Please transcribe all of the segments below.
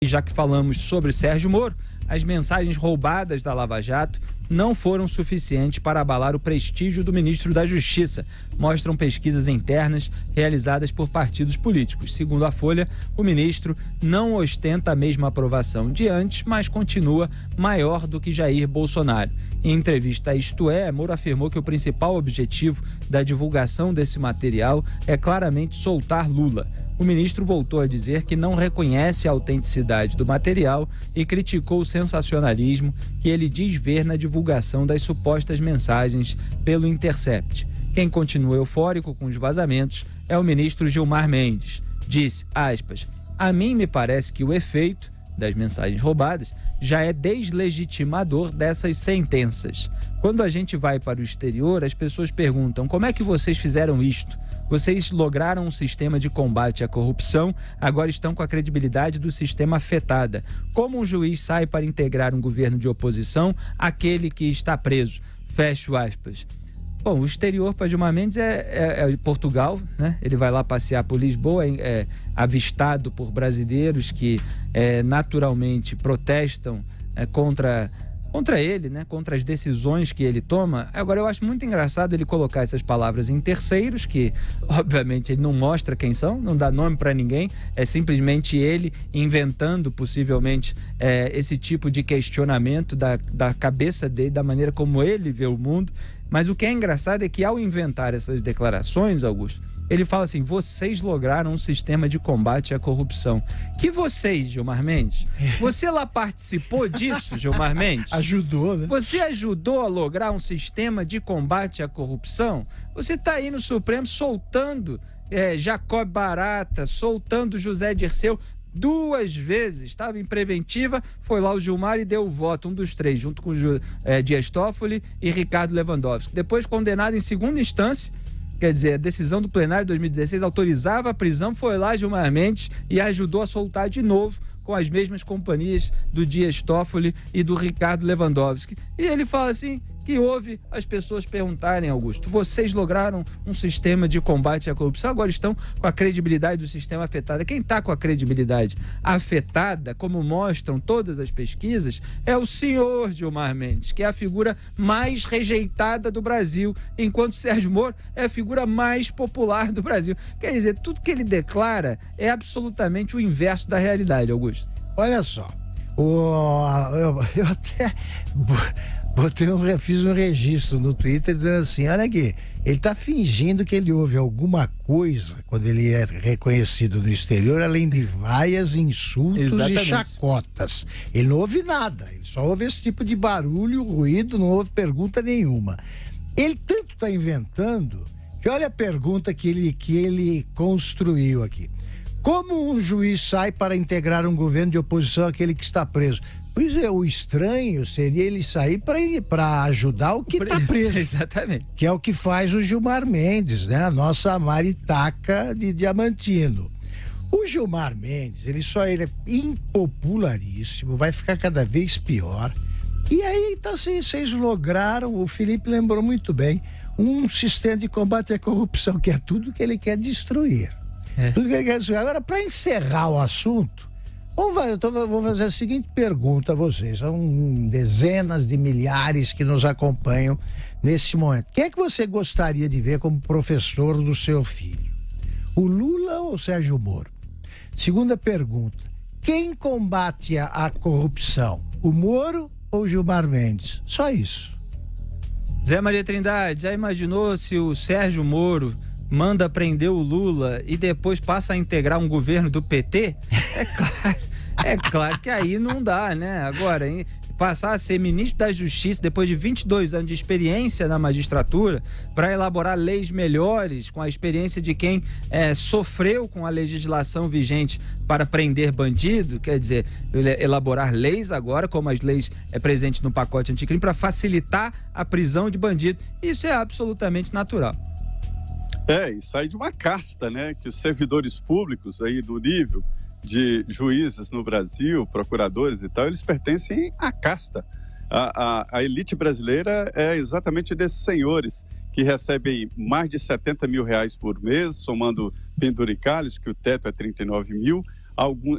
E já que falamos sobre Sérgio Moro, as mensagens roubadas da Lava Jato não foram suficientes para abalar o prestígio do ministro da Justiça, mostram pesquisas internas realizadas por partidos políticos. Segundo a Folha, o ministro não ostenta a mesma aprovação de antes, mas continua maior do que Jair Bolsonaro. Em entrevista a Isto É, Moro afirmou que o principal objetivo da divulgação desse material é claramente soltar Lula. O ministro voltou a dizer que não reconhece a autenticidade do material e criticou o sensacionalismo que ele diz ver na divulgação das supostas mensagens pelo Intercept. Quem continua eufórico com os vazamentos é o ministro Gilmar Mendes. Disse, aspas, a mim me parece que o efeito das mensagens roubadas já é deslegitimador dessas sentenças. Quando a gente vai para o exterior, as pessoas perguntam, como é que vocês fizeram isto? Vocês lograram um sistema de combate à corrupção, agora estão com a credibilidade do sistema afetada. Como um juiz sai para integrar um governo de oposição, aquele que está preso? Fecho aspas. Bom, o exterior para Gilmar Mendes é Portugal, né? Ele vai lá passear por Lisboa, é avistado por brasileiros que naturalmente protestam contra ele, né? Contra as decisões que ele toma. Agora, eu acho muito engraçado ele colocar essas palavras em terceiros, que obviamente ele não mostra quem são, não dá nome para ninguém, é simplesmente ele inventando possivelmente esse tipo de questionamento da cabeça dele, da maneira como ele vê o mundo. Mas o que é engraçado é que ao inventar essas declarações, Augusto, ele fala assim, vocês lograram um sistema de combate à corrupção. Que vocês, Gilmar Mendes? Você lá participou disso, Gilmar Mendes? Ajudou, né? Você ajudou a lograr um sistema de combate à corrupção? Você está aí no Supremo soltando Jacob Barata, soltando José Dirceu, 2 vezes, estava em preventiva, foi lá o Gilmar e deu o voto, um dos 3, junto com Dias Toffoli e Ricardo Lewandowski. Depois condenado em segunda instância, quer dizer, a decisão do plenário de 2016 autorizava a prisão, foi lá Gilmar Mendes e ajudou a soltar de novo com as mesmas companhias do Dias Toffoli e do Ricardo Lewandowski. E ele fala assim, que houve as pessoas perguntarem, Augusto, vocês lograram um sistema de combate à corrupção, agora estão com a credibilidade do sistema afetada. Quem está com a credibilidade afetada, como mostram todas as pesquisas, é o senhor Gilmar Mendes, que é a figura mais rejeitada do Brasil, enquanto Sérgio Moro é a figura mais popular do Brasil. Quer dizer, tudo que ele declara é absolutamente o inverso da realidade, Augusto. Olha só, eu até fiz um registro no Twitter dizendo assim, olha aqui, ele está fingindo que ele ouve alguma coisa quando ele é reconhecido no exterior, além de vaias, insultos Exatamente. E chacotas. Ele não ouve nada, ele só ouve esse tipo de barulho, ruído, não ouve pergunta nenhuma. Ele tanto está inventando que olha a pergunta que ele construiu aqui. Como um juiz sai para integrar um governo de oposição àquele que está preso? Pois é, o estranho seria ele sair para ajudar o que está preso. Exatamente. Que é o que faz o Gilmar Mendes, né? A nossa maritaca de Diamantino. O Gilmar Mendes, ele é impopularíssimo, vai ficar cada vez pior. E aí, então, assim, vocês lograram, o Felipe lembrou muito bem, um sistema de combate à corrupção, que é tudo que ele quer destruir. Tudo que ele quer destruir. Agora, para encerrar o assunto, vou fazer a seguinte pergunta a vocês. São dezenas de milhares que nos acompanham nesse momento. Quem é que você gostaria de ver como professor do seu filho? O Lula ou o Sérgio Moro? Segunda pergunta. Quem combate a corrupção? O Moro ou o Gilmar Mendes? Só isso. Zé Maria Trindade, já imaginou se o Sérgio Moro manda prender o Lula e depois passa a integrar um governo do PT? É claro que aí não dá, né? Agora, passar a ser ministro da Justiça depois de 22 anos de experiência na magistratura para elaborar leis melhores, com a experiência de quem sofreu com a legislação vigente para prender bandido, quer dizer, elaborar leis agora, como as leis presentes no pacote anticrime, para facilitar a prisão de bandido. Isso é absolutamente natural. E sai de uma casta, né? Que os servidores públicos aí do nível de juízes no Brasil, procuradores e tal, eles pertencem à casta. A elite brasileira é exatamente desses senhores que recebem mais de R$70 mil por mês, somando penduricalhos, que o teto é 39 mil,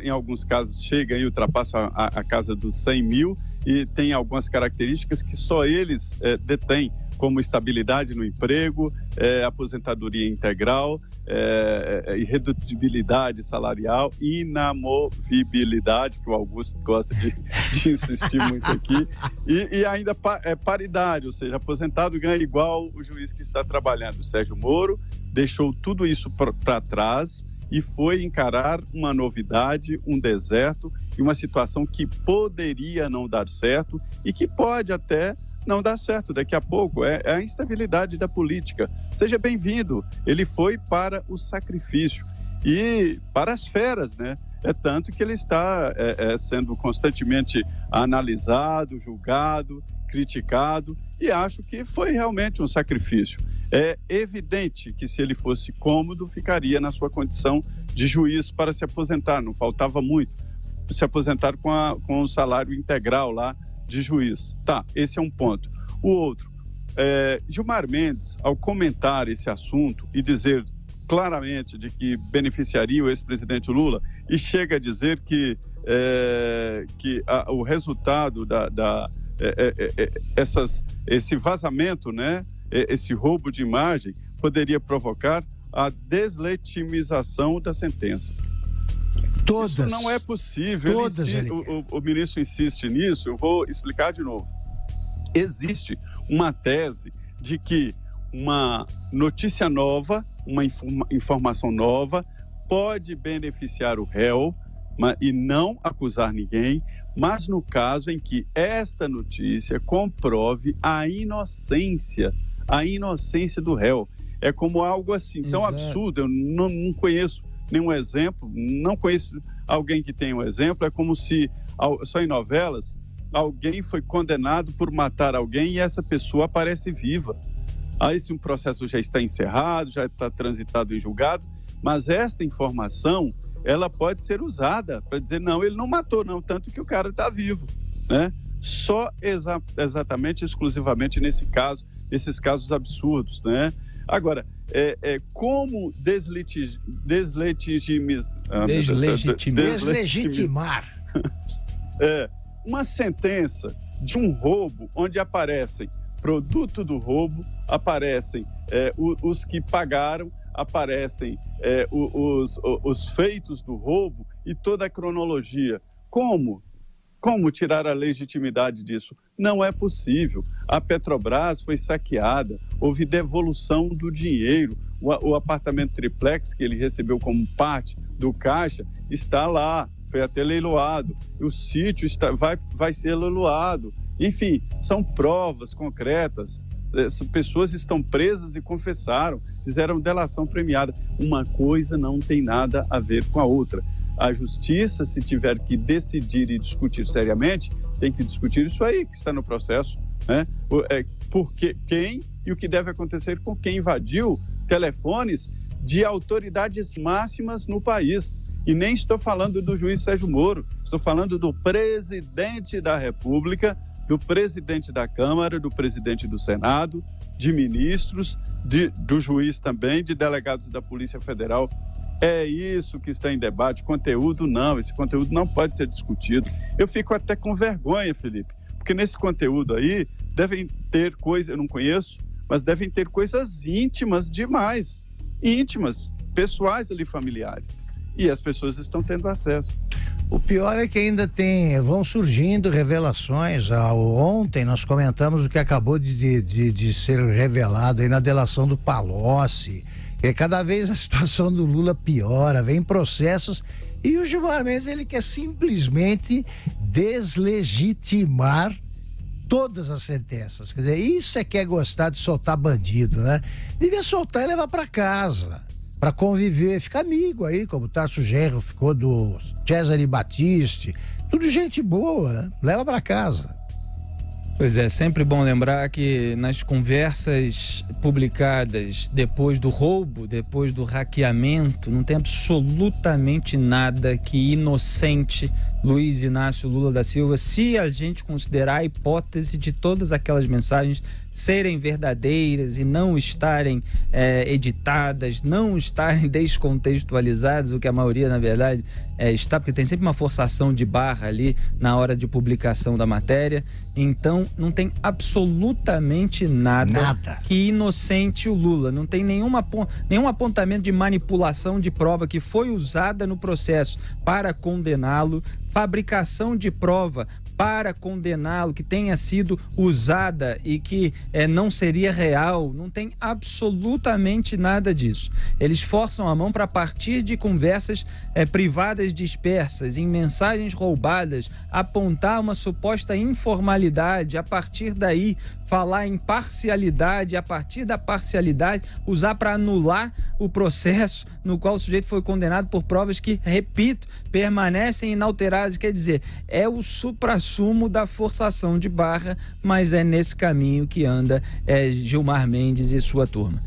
em alguns casos chega e ultrapassa a casa dos 100 mil e tem algumas características que só eles detêm, como estabilidade no emprego, aposentadoria integral, irredutibilidade salarial, inamovibilidade, que o Augusto gosta de insistir muito aqui, e ainda paridade, ou seja, aposentado ganha igual o juiz que está trabalhando. O Sérgio Moro deixou tudo isso para trás e foi encarar uma novidade, um deserto e uma situação que poderia não dar certo e que pode até não dar certo daqui a pouco. É a instabilidade da política. Seja bem-vindo. Ele foi para o sacrifício e para as feras, né? É tanto que ele está sendo constantemente analisado, julgado, criticado, e acho que foi realmente um sacrifício. É evidente que se ele fosse cômodo, ficaria na sua condição de juiz para se aposentar, não faltava muito, se aposentar com o salário integral lá de juiz. Tá, esse é um ponto. O outro, Gilmar Mendes, ao comentar esse assunto e dizer claramente de que beneficiaria o ex-presidente Lula, e chega a dizer que o resultado esse vazamento, né, esse roubo de imagem, poderia provocar a deslegitimização da sentença. Todas. Isso não é possível. O ministro insiste nisso, eu vou explicar de novo. Existe uma tese de que uma notícia nova, uma informação nova, pode beneficiar o réu e não acusar ninguém, mas no caso em que esta notícia comprove a inocência do réu. É como algo assim tão absurdo, eu não conheço nenhum exemplo, não conheço alguém que tenha um exemplo. É como se, só em novelas, alguém foi condenado por matar alguém e essa pessoa aparece viva. Aí se um processo já está encerrado, já está transitado em julgado, mas esta informação, ela pode ser usada para dizer, não, ele não matou não, tanto que o cara está vivo, né? Só exatamente, exclusivamente nesses casos absurdos, né? Agora, como deslegitimar uma sentença de um roubo onde aparecem produto do roubo, aparecem os que pagaram, aparecem os feitos do roubo e toda a cronologia. Como tirar a legitimidade disso? Não é possível. A Petrobras foi saqueada, houve devolução do dinheiro. O apartamento triplex que ele recebeu como parte do caixa está lá, foi até leiloado. O sítio vai ser leiloado. Enfim, são provas concretas. As pessoas estão presas e confessaram, fizeram delação premiada. Uma coisa não tem nada a ver com a outra. A justiça, se tiver que decidir e discutir seriamente, tem que discutir isso aí que está no processo, né? Porque quem e o que deve acontecer com quem invadiu telefones de autoridades máximas no país. E nem estou falando do juiz Sérgio Moro, estou falando do presidente da República, do presidente da Câmara, do presidente do Senado, de ministros, do juiz também, de delegados da Polícia Federal. É isso que está em debate. Conteúdo não, esse conteúdo não pode ser discutido. Eu fico até com vergonha, Felipe, porque nesse conteúdo aí devem ter coisas, eu não conheço, mas devem ter coisas íntimas demais, íntimas, pessoais ali, familiares. E as pessoas estão tendo acesso. O pior é que ainda vão surgindo revelações. Ontem nós comentamos o que acabou de ser revelado aí na delação do Palocci. Cada vez a situação do Lula piora, vem processos e o Gilmar Mendes, ele quer simplesmente deslegitimar todas as sentenças. Quer dizer, isso é que é gostar de soltar bandido, né? Devia soltar e levar para casa, para conviver, ficar amigo aí, como o Tarso Genro ficou do Cesare Battisti, tudo gente boa, né? Leva para casa. Pois é, sempre bom lembrar que nas conversas publicadas depois do roubo, depois do hackeamento, não tem absolutamente nada que inocente Luiz Inácio Lula da Silva, se a gente considerar a hipótese de todas aquelas mensagens serem verdadeiras e não estarem editadas, não estarem descontextualizadas, o que a maioria, na verdade, está, porque tem sempre uma forçação de barra ali na hora de publicação da matéria. Então, não tem absolutamente nada que inocente o Lula. Não tem nenhum apontamento de manipulação de prova que foi usada no processo para condená-lo, fabricação de prova para condená-lo, que tenha sido usada e que não seria real. Não tem absolutamente nada disso. Eles forçam a mão para, a partir de conversas privadas dispersas, em mensagens roubadas, apontar uma suposta informalidade, a partir daí falar em parcialidade, a partir da parcialidade usar para anular o processo no qual o sujeito foi condenado por provas que, repito, permanecem inalteradas. Quer dizer, é o suprassumo da forçação de barra, mas é nesse caminho que anda Gilmar Mendes e sua turma.